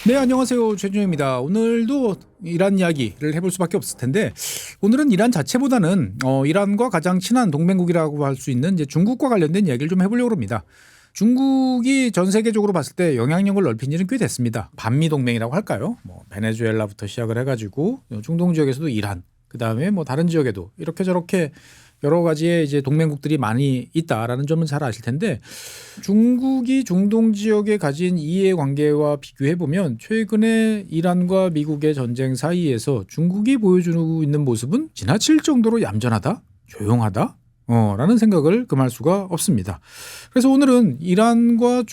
네, 안녕하세요. 최준영입니다. 오늘도 이란 이야기를 해볼 수밖에 없을 텐데, 오늘은 이란 자체보다는 이란과 가장 친한 동맹국이라고 할 수 있는 이제 중국과 관련된 이야기를 좀 해보려고 합니다. 중국이 전 세계적으로 봤을 때 영향력을 넓힌 지는 꽤 됐습니다. 반미 동맹이라고 할까요? 베네수엘라부터 시작을 해가지고 중동 지역에서도 이란, 그 다음에 다른 지역에도 이렇게 저렇게 여러 가지의 이제 동맹국들이 많이 있다라는 점은 잘 아실 텐데, 중국이 중동 지역에 가진 이해관계와 비교해 보면 최근에 이란과 미국의 전쟁 사이에서 중국이 보여주고 있는 모습은 지나칠 정도로 얌전하다, 조용하다, 라는 생각을 금할 수가 없습니다. 그래서 오늘은 이란과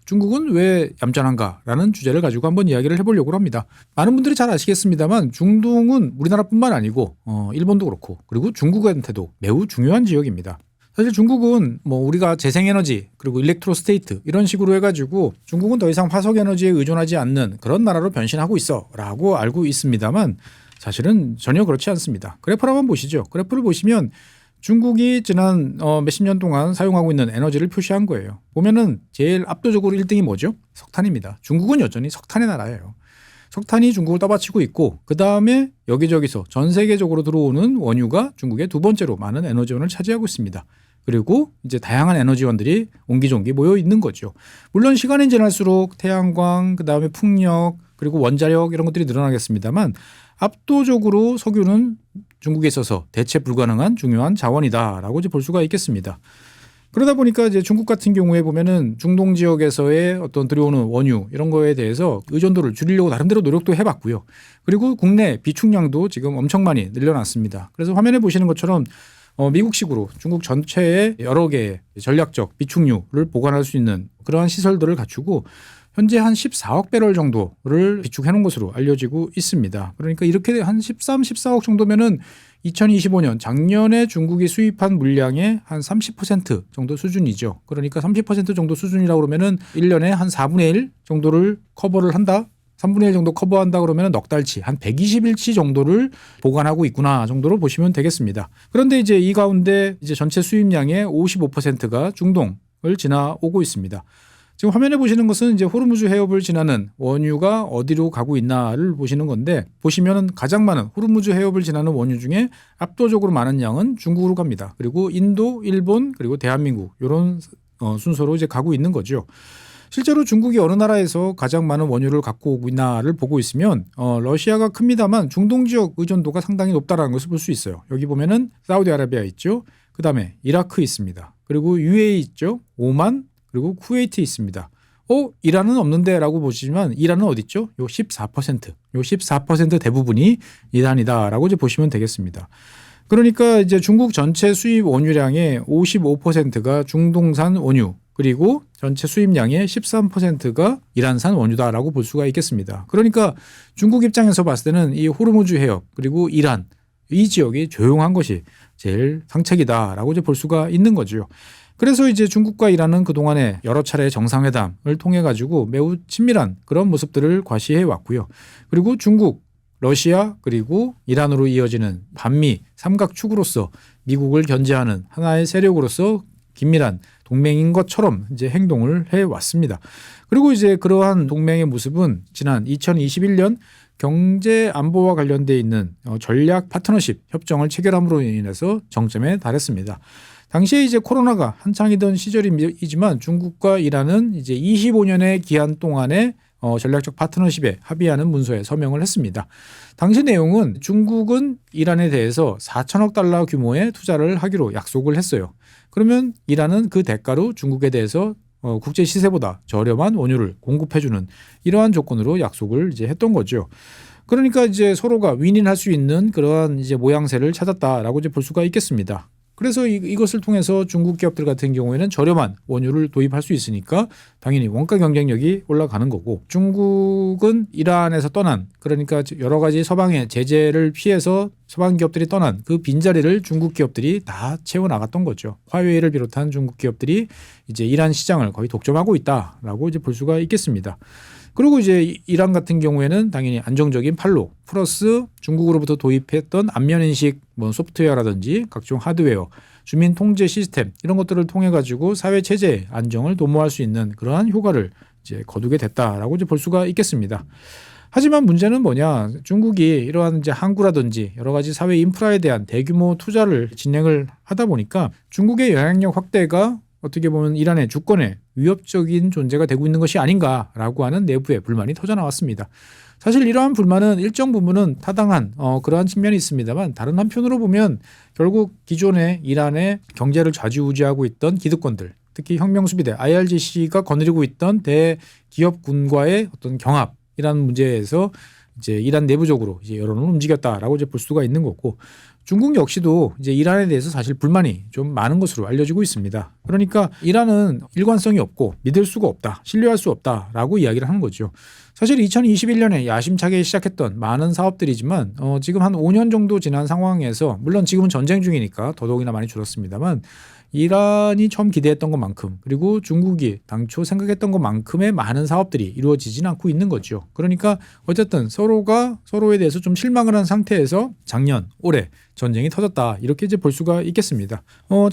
중국은 왜 얌전한가라는 주제를 가지고 한번 이야기를 해보려고 합니다. 많은 분들이 잘 아시겠습니다만 중동은 우리나라뿐만 아니고 일본도 그렇고 그리고 중국한테도 매우 중요한 지역입니다. 사실 중국은 우리가 재생에너지 그리고 일렉트로스테이트 이런 식으로 해가지고 중국은 더 이상 화석에너지에 의존하지 않는 그런 나라로 변신하고 있어 라고 알고 있습니다만 사실은 전혀 그렇지 않습니다. 그래프를 한번 보시죠. 그래프를 보시면 중국이 지난 몇십 년 동안 사용하고 있는 에너지를 표시한 거예요. 보면은 제일 압도적으로 1등이 뭐죠? 석탄입니다. 중국은 여전히 석탄의 나라예요. 석탄이 중국을 떠받치고 있고 그 다음에 여기저기서 전 세계적으로 들어오는 원유가 중국의 두 번째로 많은 에너지원을 차지하고 있습니다. 그리고 이제 다양한 에너지원들이 옹기종기 모여 있는 거죠. 물론 시간이 지날수록 태양광, 그 다음에 풍력, 그리고 원자력 이런 것들이 늘어나겠습니다만 압도적으로 석유는 중국에 있어서 대체 불가능한 중요한 자원이다라고 이제 볼 수가 있겠습니다. 그러다 보니까 이제 중국 같은 경우에 보면은 중동 지역에서의 어떤 들여오는 원유 이런 거에 대해서 의존도를 줄이려고 나름대로 노력도 해봤고요. 그리고 국내 비축량도 지금 엄청 많이 늘려놨습니다. 그래서 화면에 보시는 것처럼 미국식으로 중국 전체에 여러 개의 전략적 비축유를 보관할 수 있는 그러한 시설들을 갖추고 현재 한 14억 배럴 정도를 비축해 놓은 것으로 알려지고 있습니다. 그러니까 이렇게 한 13, 14억 정도면은 2025년 작년에 중국이 수입한 물량의 한 30% 정도 수준이죠. 그러니까 30% 정도 수준이라고 그러면은 1년에 한 4분의 1 정도를 커버를 한다. 3분의 1 정도 커버한다 그러면 넉 달치, 한 120일치 정도를 보관하고 있구나 정도로 보시면 되겠습니다. 그런데 이제 이 가운데 이제 전체 수입량의 55%가 중동을 지나오고 있습니다. 지금 화면에 보시는 것은 이제 호르무즈 해협을 지나는 원유가 어디로 가고 있나를 보시는 건데, 보시면은 가장 많은 호르무즈 해협을 지나는 원유 중에 압도적으로 많은 양은 중국으로 갑니다. 그리고 인도, 일본, 그리고 대한민국 이런 순서로 이제 가고 있는 거죠. 실제로 중국이 어느 나라에서 가장 많은 원유를 갖고 오고 있나를 보고 있으면 러시아가 큽니다만 중동 지역 의존도가 상당히 높다라는 것을 볼 수 있어요. 여기 보면은 사우디아라비아 있죠. 그다음에 이라크 있습니다. 그리고 UAE 있죠. 오만, 그리고 쿠웨이트 있습니다. 이란은 없는데 라고 보시지만 이란은 어디 있죠? 요 14% 대부분이 이란이다라고 이제 보시면 되겠습니다. 그러니까 이제 중국 전체 수입 원유량의 55%가 중동산 원유, 그리고 전체 수입량의 13%가 이란산 원유다라고 볼 수가 있겠습니다. 그러니까 중국 입장에서 봤을 때는 이 호르무즈 해협 그리고 이란 이 지역이 조용한 것이 제일 상책이다라고 이제 볼 수가 있는 거죠. 그래서 이제 중국과 이란은 그동안에 여러 차례 정상회담을 통해 가지고 매우 친밀한 그런 모습들을 과시해 왔고요. 그리고 중국, 러시아 그리고 이란으로 이어지는 반미 삼각축으로서 미국을 견제하는 하나의 세력으로서 긴밀한 동맹인 것처럼 이제 행동을 해 왔습니다. 그리고 이제 그러한 동맹의 모습은 지난 2021년 경제 안보와 관련돼 있는 전략 파트너십 협정을 체결함으로 인해서 정점에 달했습니다. 당시에 이제 코로나가 한창이던 시절이지만 중국과 이란은 이제 25년의 기한 동안에 전략적 파트너십에 합의하는 문서에 서명을 했습니다. 당시 내용은 중국은 이란에 대해서 4천억 달러 규모의 투자를 하기로 약속을 했어요. 그러면 이란은 그 대가로 중국에 대해서 국제 시세보다 저렴한 원유를 공급해주는 이러한 조건으로 약속을 이제 했던 거죠. 그러니까 이제 서로가 윈윈할 수 있는 그러한 이제 모양새를 찾았다라고 이제 볼 수가 있겠습니다. 그래서 이것을 통해서 중국 기업들 같은 경우에는 저렴한 원유를 도입할 수 있으니까 당연히 원가 경쟁력이 올라가는 거고, 중국은 이란에서 떠난, 그러니까 여러 가지 서방의 제재를 피해서 서방 기업들이 떠난 그 빈자리를 중국 기업들이 다 채워나갔던 거죠. 화웨이를 비롯한 중국 기업들이 이제 이란 시장을 거의 독점하고 있다라고 이제 볼 수가 있겠습니다. 그리고 이제 이란 같은 경우에는 당연히 안정적인 판로 플러스 중국으로부터 도입했던 안면인식 소프트웨어라든지 각종 하드웨어, 주민 통제 시스템 이런 것들을 통해 가지고 사회 체제 안정을 도모할 수 있는 그러한 효과를 이제 거두게 됐다라고 이제 볼 수가 있겠습니다. 하지만 문제는 뭐냐? 중국이 이러한 이제 항구라든지 여러 가지 사회 인프라에 대한 대규모 투자를 진행을 하다 보니까 중국의 영향력 확대가 어떻게 보면 이란의 주권에 위협적인 존재가 되고 있는 것이 아닌가라고 하는 내부의 불만이 터져나왔습니다. 사실 이러한 불만은 일정 부분은 타당한 그러한 측면이 있습니다만 다른 한편으로 보면 결국 기존의 이란의 경제를 좌지우지하고 있던 기득권들, 특히 혁명수비대 IRGC가 거느리고 있던 대기업군과의 어떤 경합이라는 문제에서 이제 이란 내부적으로 이제 여론을 움직였다라고 이제 볼 수가 있는 거고, 중국 역시도 이제 이란에 대해서 사실 불만이 좀 많은 것으로 알려지고 있습니다. 그러니까 이란은 일관성이 없고 믿을 수가 없다, 신뢰할 수 없다라고 이야기를 하는 거죠. 사실 2021년에 야심차게 시작했던 많은 사업들이지만 지금 한 5년 정도 지난 상황에서, 물론 지금은 전쟁 중이니까 더더욱이나 많이 줄었습니다만, 이란이 처음 기대했던 것만큼, 그리고 중국이 당초 생각했던 것만큼의 많은 사업들이 이루어지지는 않고 있는 거죠. 그러니까 어쨌든 서로가 서로에 대해서 좀 실망을 한 상태에서 작년, 올해 전쟁이 터졌다, 이렇게 이제 볼 수가 있겠습니다.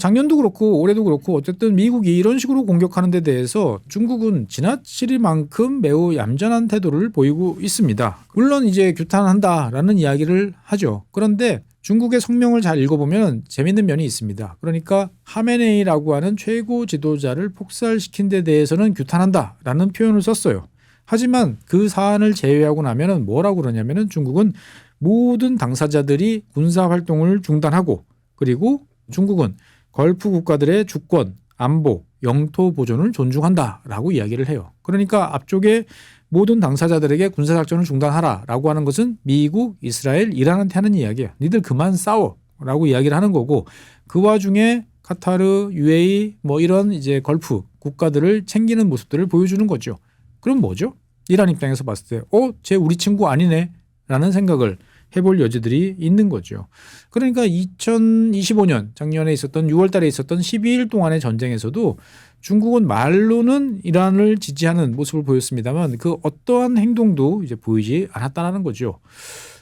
작년도 그렇고 올해도 그렇고 어쨌든 미국이 이런 식으로 공격하는 데 대해서 중국은 지나치리만큼 매우 얌전한 태도를 보이고 있습니다. 물론 이제 규탄한다라는 이야기를 하죠. 그런데 중국의 성명을 잘 읽어보면 재밌는 면이 있습니다. 그러니까 하메네이라고 하는 최고 지도자를 폭살시킨 데 대해서는 규탄한다라는 표현을 썼어요. 하지만 그 사안을 제외하고 나면은 뭐라고 그러냐면은 중국은 모든 당사자들이 군사 활동을 중단하고, 그리고 중국은 걸프 국가들의 주권, 안보, 영토 보존을 존중한다라고 이야기를 해요. 그러니까 앞쪽에 모든 당사자들에게 군사작전을 중단하라라고 하는 것은 미국, 이스라엘, 이란한테 하는 이야기야. 니들 그만 싸워라고 이야기를 하는 거고, 그 와중에 카타르, UAE 뭐 이런 이제 걸프 국가들을 챙기는 모습들을 보여주는 거죠. 그럼 뭐죠? 이란 입장에서 봤을 때 쟤 우리 친구 아니네 라는 생각을 해볼 여지들이 있는 거죠. 그러니까 2025년 작년에 있었던 6월 달에 있었던 12일 동안의 전쟁에서도 중국은 말로는 이란을 지지하는 모습을 보였습니다만 그 어떠한 행동도 이제 보이지 않았다는 거죠.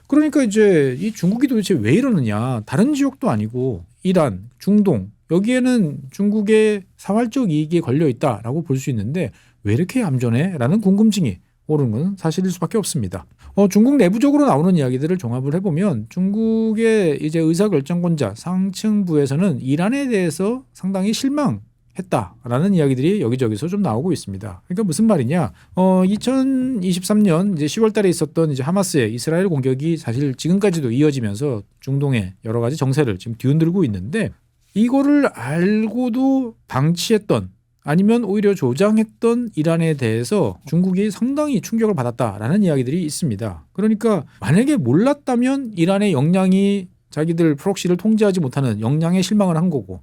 그러니까 이제 이 중국이 도대체 왜 이러느냐. 다른 지역도 아니고 이란, 중동, 여기에는 중국의 사활적 이익이 걸려 있다라고 볼 수 있는데 왜 이렇게 얌전해? 라는 궁금증이 오르는 건 사실일 수밖에 없습니다. 중국 내부적으로 나오는 이야기들을 종합을 해보면 중국의 이제 의사결정권자 상층부에서는 이란에 대해서 상당히 실망했다라는 이야기들이 여기저기서 좀 나오고 있습니다. 그러니까 무슨 말이냐? 2023년 이제 10월달에 있었던 이제 하마스의 이스라엘 공격이 사실 지금까지도 이어지면서 중동의 여러 가지 정세를 지금 뒤흔들고 있는데, 이거를 알고도 방치했던, 아니면 오히려 조장했던 이란에 대해서 중국이 상당히 충격을 받았다라는 이야기들이 있습니다. 그러니까 만약에 몰랐다면 이란의 역량이 자기들 프록시를 통제하지 못하는 역량에 실망을 한 거고,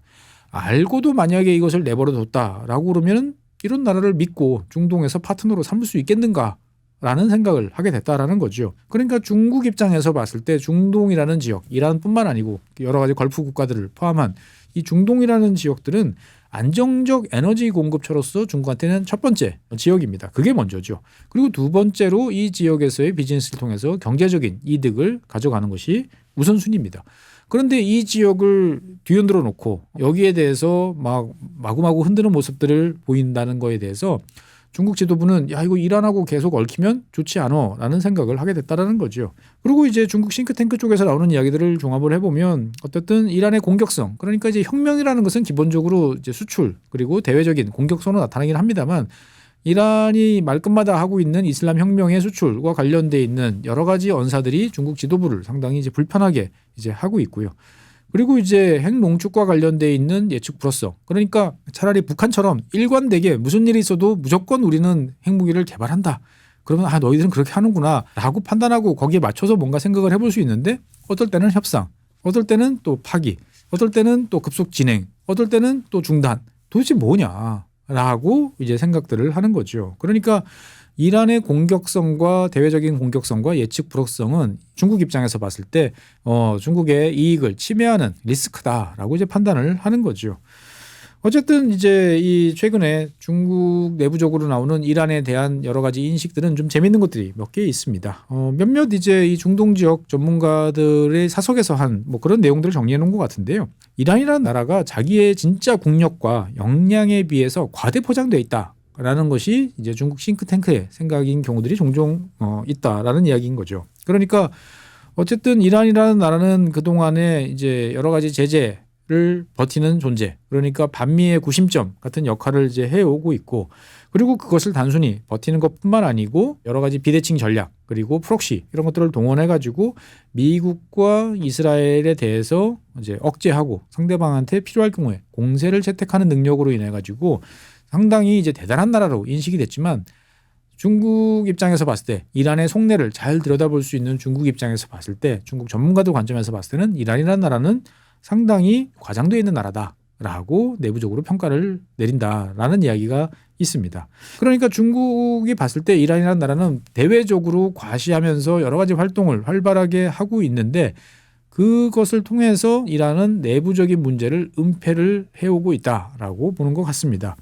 알고도 만약에 이것을 내버려 뒀다라고 그러면 이런 나라를 믿고 중동에서 파트너로 삼을 수 있겠는가라는 생각을 하게 됐다라는 거죠. 그러니까 중국 입장에서 봤을 때 중동이라는 지역, 이란뿐만 아니고 여러 가지 걸프 국가들을 포함한 이 중동이라는 지역들은 안정적 에너지 공급처로서 중국한테는 첫 번째 지역입니다. 그게 먼저죠. 그리고 두 번째로 이 지역에서의 비즈니스를 통해서 경제적인 이득을 가져가는 것이 우선순위입니다. 그런데 이 지역을 뒤흔들어 놓고 여기에 대해서 막 마구마구 흔드는 모습들을 보인다는 거에 대해서 중국 지도부는 야, 이거 이란하고 계속 얽히면 좋지 않아 라는 생각을 하게 됐다는 거죠. 그리고 이제 중국 싱크탱크 쪽에서 나오는 이야기들을 종합을 해보면 어쨌든 이란의 공격성, 그러니까 이제 혁명이라는 것은 기본적으로 이제 수출 그리고 대외적인 공격성으로 나타나긴 합니다만, 이란이 말끝마다 하고 있는 이슬람 혁명의 수출과 관련돼 있는 여러 가지 언사들이 중국 지도부를 상당히 이제 불편하게 이제 하고 있고요. 그리고 이제 핵농축과 관련돼 있는 예측 불허성, 그러니까 차라리 북한처럼 일관되게 무슨 일이 있어도 무조건 우리는 핵무기를 개발한다. 그러면 너희들은 그렇게 하는구나 라고 판단하고 거기에 맞춰서 뭔가 생각을 해볼 수 있는데, 어떨 때는 협상, 어떨 때는 또 파기, 어떨 때는 또 급속 진행, 어떨 때는 또 중단. 도대체 뭐냐라고 이제 생각들을 하는 거죠. 그러니까 이란의 공격성과 대외적인 공격성과 예측 불확성은 중국 입장에서 봤을 때 중국의 이익을 침해하는 리스크다라고 이제 판단을 하는 거죠. 어쨌든 이제 이 최근에 중국 내부적으로 나오는 이란에 대한 여러 가지 인식들은 좀 재밌는 것들이 몇 개 있습니다. 몇몇 이제 이 중동 지역 전문가들의 사석에서 한 뭐 그런 내용들을 정리해 놓은 것 같은데요. 이란이라는 나라가 자기의 진짜 국력과 역량에 비해서 과대 포장되어 있다 라는 것이 이제 중국 싱크탱크의 생각인 경우들이 종종 있다라는 이야기인 거죠. 그러니까 어쨌든 이란이라는 나라는 그동안에 이제 여러 가지 제재를 버티는 존재, 그러니까 반미의 구심점 같은 역할을 이제 해오고 있고, 그리고 그것을 단순히 버티는 것뿐만 아니고 여러 가지 비대칭 전략 그리고 프록시 이런 것들을 동원해 가지고 미국과 이스라엘에 대해서 이제 억제하고 상대방한테 필요할 경우에 공세를 채택하는 능력으로 인해 가지고 상당히 이제 대단한 나라로 인식이 됐지만, 중국 입장에서 봤을 때 이란의 속내를 잘 들여다볼 수 있는 중국 입장에서 봤을 때, 중국 전문가들 관점에서 봤을 때는 이란이라는 나라는 상당히 과장되어 있는 나라다라고 내부적으로 평가를 내린다라는 이야기가 있습니다. 그러니까 중국이 봤을 때 이란이라는 나라는 대외적으로 과시하면서 여러 가지 활동을 활발하게 하고 있는데, 그것을 통해서 이란은 내부적인 문제를 은폐를 해오고 있다라고 보는 것 같습니다.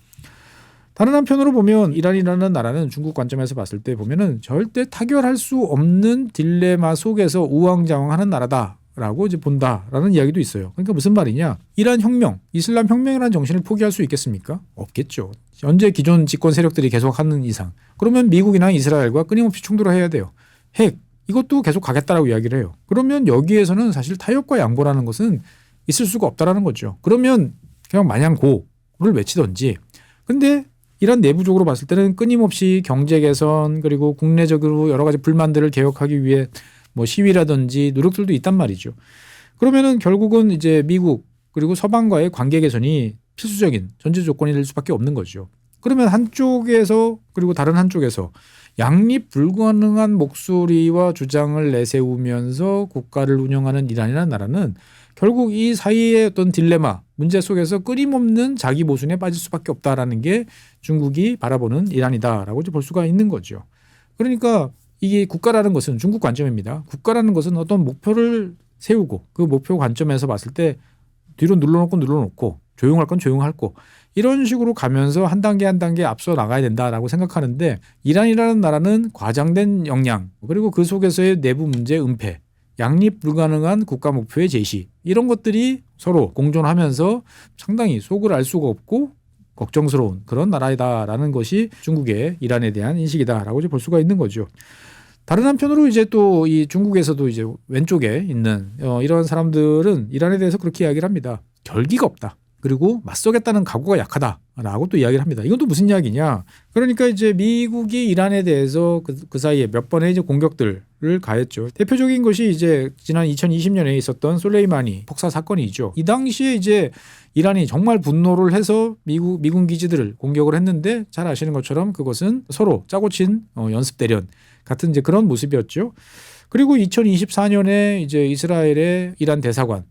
다른 한편으로 보면 이란이라는 나라는 중국 관점에서 봤을 때 보면은 절대 타결할 수 없는 딜레마 속에서 우왕좌왕하는 나라다라고 이제 본다라는 이야기도 있어요. 그러니까 무슨 말이냐? 이란 혁명, 이슬람 혁명이라는 정신을 포기할 수 있겠습니까? 없겠죠. 현재 기존 집권 세력들이 계속하는 이상, 그러면 미국이나 이스라엘과 끊임없이 충돌을 해야 돼요. 핵 이것도 계속 가겠다라고 이야기를 해요. 그러면 여기에서는 사실 타협과 양보라는 것은 있을 수가 없다라는 거죠. 그러면 그냥 마냥 고를 외치던지. 근데 이란 내부적으로 봤을 때는 끊임없이 경제 개선 그리고 국내적으로 여러 가지 불만들을 개혁하기 위해 뭐 시위라든지 노력들도 있단 말이죠. 그러면은 결국은 이제 미국 그리고 서방과의 관계 개선이 필수적인 전제 조건이 될 수밖에 없는 거죠. 그러면 한쪽에서 그리고 다른 한쪽에서 양립 불가능한 목소리와 주장을 내세우면서 국가를 운영하는 이란이라는 나라는 결국 이 사이의 어떤 딜레마, 문제 속에서 끊임없는 자기 모순에 빠질 수밖에 없다라는 게 중국이 바라보는 이란이다라고 볼 수가 있는 거죠. 그러니까 이게 국가라는 것은 중국 관점입니다. 국가라는 것은 어떤 목표를 세우고 그 목표 관점에서 봤을 때 뒤로 눌러놓고 조용할 건 조용하고 이런 식으로 가면서 한 단계 한 단계 앞서 나가야 된다라고 생각하는데, 이란이라는 나라는 과장된 역량 그리고 그 속에서의 내부 문제 은폐, 양립 불가능한 국가 목표의 제시, 이런 것들이 서로 공존하면서 상당히 속을 알 수가 없고 걱정스러운 그런 나라이다라는 것이 중국의 이란에 대한 인식이다라고 볼 수가 있는 거죠. 다른 한편으로 이제 또 이 중국에서도 이제 왼쪽에 있는 이런 사람들은 이란에 대해서 그렇게 이야기를 합니다. 결기가 없다. 그리고 맞서겠다는 각오가 약하다라고 또 이야기를 합니다. 이건 또 무슨 이야기냐? 그러니까 이제 미국이 이란에 대해서 그 사이에 몇 번의 이제 공격들을 가했죠. 대표적인 것이 이제 지난 2020년에 있었던 솔레이마니 폭사 사건이죠. 이 당시에 이제 이란이 정말 분노를 해서 미군 기지들을 공격을 했는데, 잘 아시는 것처럼 그것은 서로 짜고 친 연습 대련 같은 이제 그런 모습이었죠. 그리고 2024년에 이제 이스라엘의 이란 대사관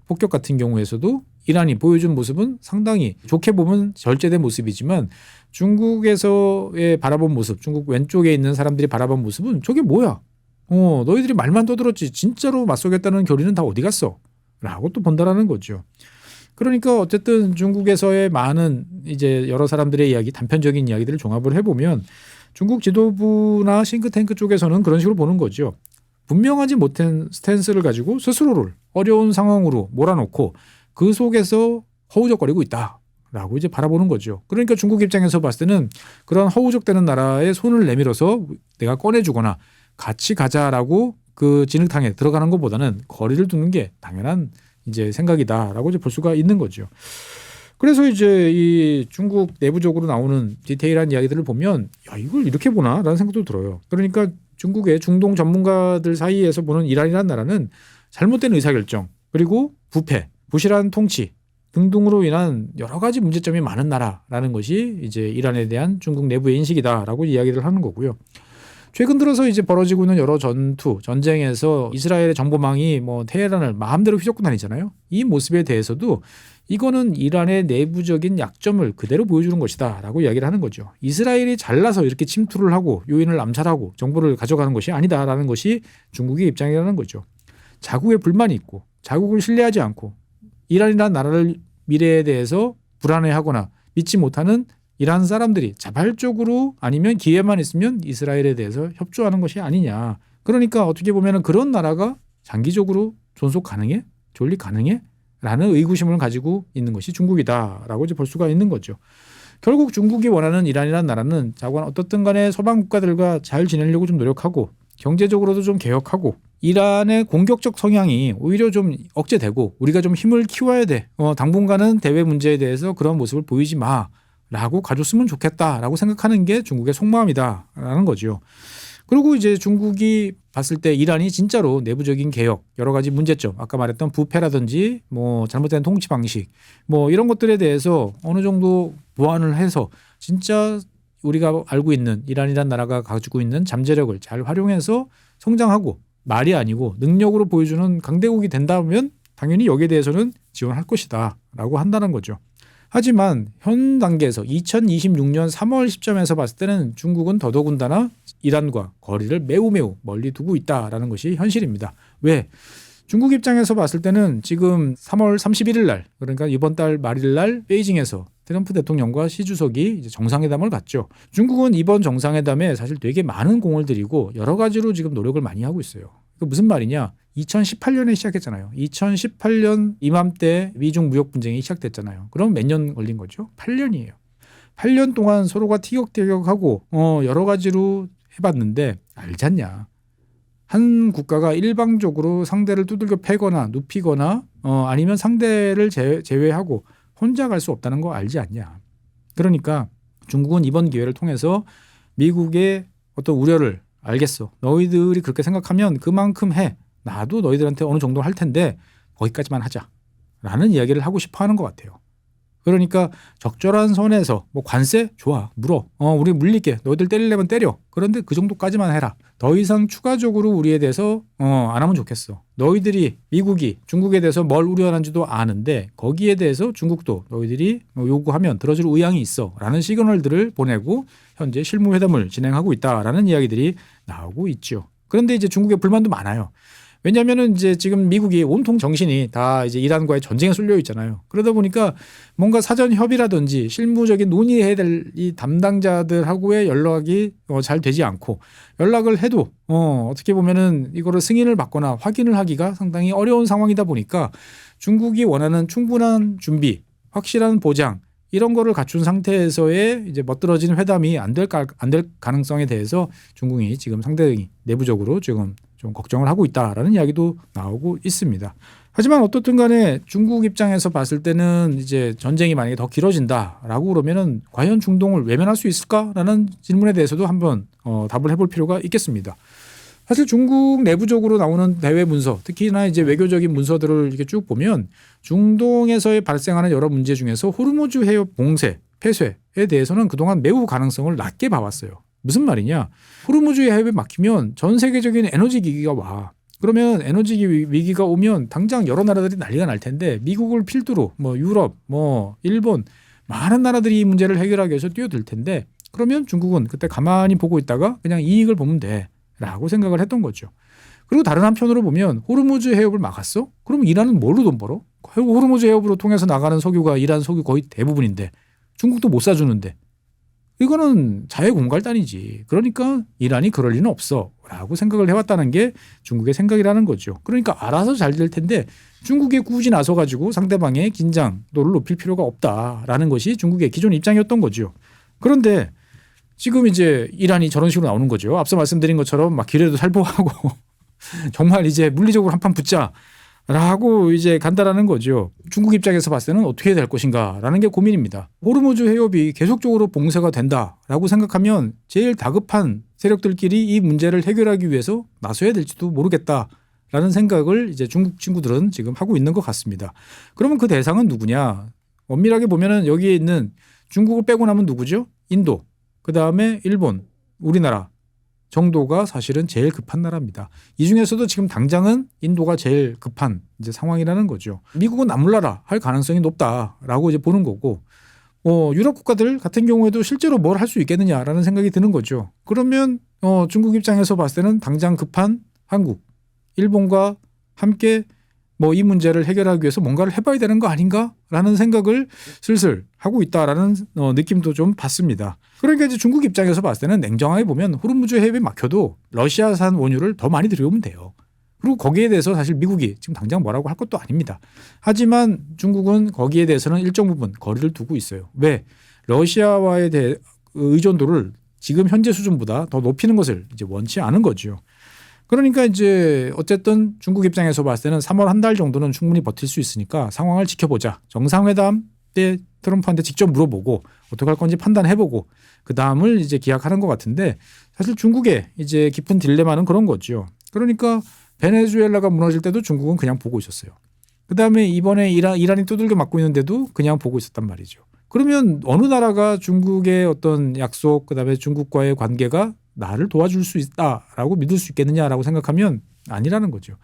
폭격 같은 경우에서도 이란이 보여준 모습은 상당히 좋게 보면 절제된 모습이지만, 중국에서의 바라본 모습, 중국 왼쪽에 있는 사람들이 바라본 모습은 저게 뭐야? 너희들이 말만 떠들었지 진짜로 맞서겠다는 결의는 다 어디 갔어? 라고 또 본다라는 거죠. 그러니까 어쨌든 중국에서의 많은 이제 여러 사람들의 이야기, 단편적인 이야기들을 종합을 해보면 중국 지도부나 싱크탱크 쪽에서는 그런 식으로 보는 거죠. 분명하지 못한 스탠스를 가지고 스스로를 어려운 상황으로 몰아놓고 그 속에서 허우적거리고 있다라고 이제 바라보는 거죠. 그러니까 중국 입장에서 봤을 때는 그런 허우적대는 나라에 손을 내밀어서 내가 꺼내주거나 같이 가자라고 그 진흙탕에 들어가는 것보다는 거리를 두는 게 당연한 이제 생각이다라고 이제 볼 수가 있는 거죠. 그래서 이제 이 중국 내부적으로 나오는 디테일한 이야기들을 보면 야, 이걸 이렇게 보나라는 생각도 들어요. 그러니까 중국의 중동 전문가들 사이에서 보는 이란이라는 나라는 잘못된 의사결정 그리고 부패, 부실한 통치 등등으로 인한 여러 가지 문제점이 많은 나라라는 것이 이제 이란에 대한 중국 내부의 인식이다라고 이야기를 하는 거고요. 최근 들어서 이제 벌어지고 있는 여러 전쟁에서 이스라엘의 정보망이 뭐 테헤란을 마음대로 휘젓고 다니잖아요. 이 모습에 대해서도 이거는 이란의 내부적인 약점을 그대로 보여주는 것이다라고 이야기를 하는 거죠. 이스라엘이 잘나서 이렇게 침투를 하고 요인을 암살하고 정보를 가져가는 것이 아니다라는 것이 중국의 입장이라는 거죠. 자국에 불만이 있고 자국을 신뢰하지 않고 이란이라는 나라를 미래에 대해서 불안해하거나 믿지 못하는 이란 사람들이 자발적으로 아니면 기회만 있으면 이스라엘에 대해서 협조하는 것이 아니냐. 그러니까 어떻게 보면 그런 나라가 장기적으로 존속 가능해? 존립 가능해? 라는 의구심을 가지고 있는 것이 중국이다라고 이제 볼 수가 있는 거죠. 결국 중국이 원하는 이란이라는 나라는 자관 어떻든 간에 서방 국가들과 잘 지내려고 좀 노력하고 경제적으로도 좀 개혁하고 이란의 공격적 성향이 오히려 좀 억제되고 우리가 좀 힘을 키워야 돼. 당분간은 대외 문제에 대해서 그런 모습을 보이지 마라고 가줬으면 좋겠다라고 생각하는 게 중국의 속마음이다라는 거죠. 그리고 이제 중국이 봤을 때 이란이 진짜로 내부적인 개혁, 여러 가지 문제점, 아까 말했던 부패라든지 뭐 잘못된 통치 방식, 뭐 이런 것들에 대해서 어느 정도 보완을 해서 진짜 우리가 알고 있는 이란이란 나라가 가지고 있는 잠재력을 잘 활용해서 성장하고 말이 아니고 능력으로 보여주는 강대국이 된다면 당연히 여기에 대해서는 지원할 것이다 라고 한다는 거죠. 하지만 현 단계에서 2026년 3월 시점에서 봤을 때는 중국은 더더군다나 이란과 거리를 매우 멀리 두고 있다라는 것이 현실입니다. 왜? 중국 입장에서 봤을 때는 지금 3월 31일 날, 그러니까 이번 달 말일 날 베이징에서 트럼프 대통령과 시 주석이 이제 정상회담을 갖죠. 중국은 이번 정상회담에 사실 되게 많은 공을 들이고 여러 가지로 지금 노력을 많이 하고 있어요. 그 무슨 말이냐? 2018년에 시작했잖아요. 2018년 이맘때 미중 무역 분쟁이 시작됐잖아요. 그럼 몇 년 걸린 거죠? 8년이에요. 8년 동안 서로가 티격태격하고 여러 가지로 해봤는데 알잖냐? 한 국가가 일방적으로 상대를 두들겨 패거나 눕히거나 아니면 상대를 제외하고 혼자 갈 수 없다는 거 알지 않냐. 그러니까 중국은 이번 기회를 통해서 미국의 어떤 우려를 알겠어. 너희들이 그렇게 생각하면 그만큼 해. 나도 너희들한테 어느 정도 할 텐데 거기까지만 하자. 라는 이야기를 하고 싶어 하는 것 같아요. 그러니까 적절한 선에서 뭐 관세 좋아 물어 우리 물릴게 너희들 때리려면 때려 그런데 그 정도까지만 해라 더 이상 추가적으로 우리에 대해서 안 하면 좋겠어 너희들이 미국이 중국에 대해서 뭘 우려하는지도 아는데 거기에 대해서 중국도 너희들이 요구하면 들어줄 의향이 있어 라는 시그널들을 보내고 현재 실무회담을 진행하고 있다라는 이야기들이 나오고 있죠. 그런데 이제 중국의 불만도 많아요. 왜냐하면은 이제 지금 미국이 온통 정신이 다 이제 이란과의 전쟁에 쏠려 있잖아요. 그러다 보니까 뭔가 사전 협의라든지 실무적인 논의해야 될 이 담당자들하고의 연락이 잘 되지 않고 연락을 해도 어떻게 보면은 이거를 승인을 받거나 확인을 하기가 상당히 어려운 상황이다 보니까 중국이 원하는 충분한 준비, 확실한 보장 이런 거를 갖춘 상태에서의 이제 멋들어진 회담이 안 될 가능성에 대해서 중국이 지금 상당히 내부적으로 지금 좀 걱정을 하고 있다라는 이야기도 나오고 있습니다. 하지만 어떻든 간에 중국 입장에서 봤을 때는 이제 전쟁이 만약에 더 길어진다라고 그러면은 과연 중동을 외면할 수 있을까라는 질문에 대해서도 한번 답을 해볼 필요가 있겠습니다. 사실 중국 내부적으로 나오는 대외 문서, 특히나 이제 외교적인 문서들을 이렇게 쭉 보면 중동에서의 발생하는 여러 문제 중에서 호르무즈 해협 봉쇄, 폐쇄에 대해서는 그동안 매우 가능성을 낮게 봐왔어요. 무슨 말이냐? 호르무즈 해협에 막히면 전 세계적인 에너지 위기가 와. 그러면 에너지 위기가 오면 당장 여러 나라들이 난리가 날 텐데 미국을 필두로 뭐 유럽, 뭐 일본 많은 나라들이 이 문제를 해결하기 위해서 뛰어들 텐데 그러면 중국은 그때 가만히 보고 있다가 그냥 이익을 보면 돼라고 생각을 했던 거죠. 그리고 다른 한편으로 보면 호르무즈 해협을 막았어? 그럼 이란은 뭘로 돈 벌어? 호르무즈 해협으로 통해서 나가는 석유가 이란 석유 거의 대부분인데 중국도 못 사주는데 이거는 자해공갈단이지. 그러니까 이란이 그럴 리는 없어 라고 생각을 해왔다는 게 중국의 생각이라는 거죠. 그러니까 알아서 잘 될 텐데 중국에 굳이 나서가지고 상대방의 긴장도를 높일 필요가 없다라는 것이 중국의 기존 입장이었던 거죠. 그런데 지금 이제 이란이 저런 식으로 나오는 거죠. 앞서 말씀드린 것처럼 막 기뢰도 살포하고 정말 이제 물리적으로 한판 붙자 라고 이제 간다라는 거죠. 중국 입장에서 봤을 때는 어떻게 될 것인가라는 게 고민입니다. 호르무즈 해협이 계속적으로 봉쇄가 된다라고 생각하면 제일 다급한 세력들끼리 이 문제를 해결하기 위해서 나서야 될지도 모르겠다라는 생각을 이제 중국 친구들은 지금 하고 있는 것 같습니다. 그러면 그 대상은 누구냐? 엄밀하게 보면은 여기에 있는 중국을 빼고 나면 누구죠? 인도, 그 다음에 일본, 우리나라 정도가 사실은 제일 급한 나라입니다. 이 중에서도 지금 당장은 인도가 제일 급한 이제 상황이라는 거죠. 미국은 나몰라라 할 가능성이 높다라고 이제 보는 거고, 유럽 국가들 같은 경우에도 실제로 뭘 할 수 있겠느냐라는 생각이 드는 거죠. 그러면 중국 입장에서 봤을 때는 당장 급한 한국, 일본과 함께 뭐 이 문제를 해결하기 위해서 뭔가를 해봐야 되는 거 아닌가라는 생각을 슬슬 하고 있다라는 느낌도 좀 받습니다. 그러니까 이제 중국 입장에서 봤을 때는 냉정하게 보면 호르무즈 해협에 막혀도 러시아산 원유를 더 많이 들여오면 돼요. 그리고 거기에 대해서 사실 미국이 지금 당장 뭐라고 할 것도 아닙니다. 하지만 중국은 거기에 대해서는 일정 부분 거리를 두고 있어요. 왜? 러시아와의 의존도를 지금 현재 수준보다 더 높이는 것을 이제 원치 않은 거죠. 그러니까 이제 어쨌든 중국 입장에서 봤을 때는 3월 한 달 정도는 충분히 버틸 수 있으니까 상황을 지켜보자. 정상회담 때 트럼프한테 직접 물어보고 어떻게 할 건지 판단해보고 그 다음을 이제 기약하는 것 같은데 사실 중국의 이제 깊은 딜레마는 그런 거죠. 그러니까 베네수엘라가 무너질 때도 중국은 그냥 보고 있었어요. 그 다음에 이번에 이란이 두들겨 맞고 있는데도 그냥 보고 있었단 말이죠. 그러면 어느 나라가 중국의 어떤 약속 그다음에 중국과의 관계가 나를 도와줄 수 있다라고 믿을 수 있겠느냐라고 생각하면 아니라는 거죠.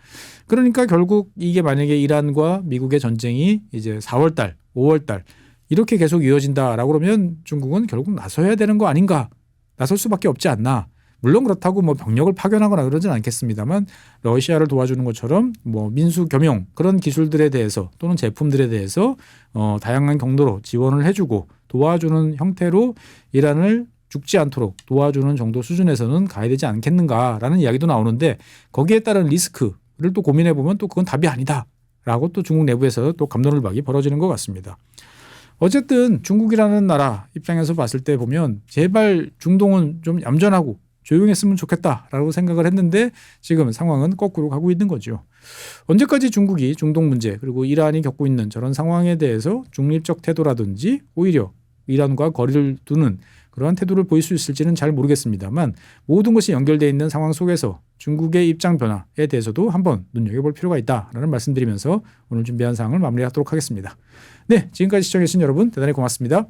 그러니까 결국 이게 만약에 이란과 미국의 전쟁이 이제 4월 달, 5월 달 이렇게 계속 이어진다라고 그러면 중국은 결국 나서야 되는 거 아닌가? 나설 수밖에 없지 않나? 물론 그렇다고 뭐 병력을 파견하거나 그러진 않겠습니다만 러시아를 도와주는 것처럼 뭐 민수 겸용 그런 기술들에 대해서 또는 제품들에 대해서 다양한 경로로 지원을 해주고 도와주는 형태로 이란을 죽지 않도록 도와주는 정도 수준에서는 가야 되지 않겠는가라는 이야기도 나오는데 거기에 따른 리스크를 또 고민해 보면 또 그건 답이 아니다라고 또 중국 내부에서 또 갑론을박이 벌어지는 것 같습니다. 어쨌든 중국이라는 나라 입장에서 봤을 때 보면 제발 중동은 좀 얌전하고 조용했으면 좋겠다라고 생각을 했는데 지금 상황은 거꾸로 가고 있는 거죠. 언제까지 중국이 중동 문제 그리고 이란이 겪고 있는 저런 상황에 대해서 중립적 태도라든지 오히려 이란과 거리를 두는 그러한 태도를 보일 수 있을지는 잘 모르겠습니다만 모든 것이 연결되어 있는 상황 속에서 중국의 입장 변화에 대해서도 한번 눈여겨볼 필요가 있다라는 말씀드리면서 오늘 준비한 사항을 마무리하도록 하겠습니다. 네, 지금까지 시청해주신 여러분 대단히 고맙습니다.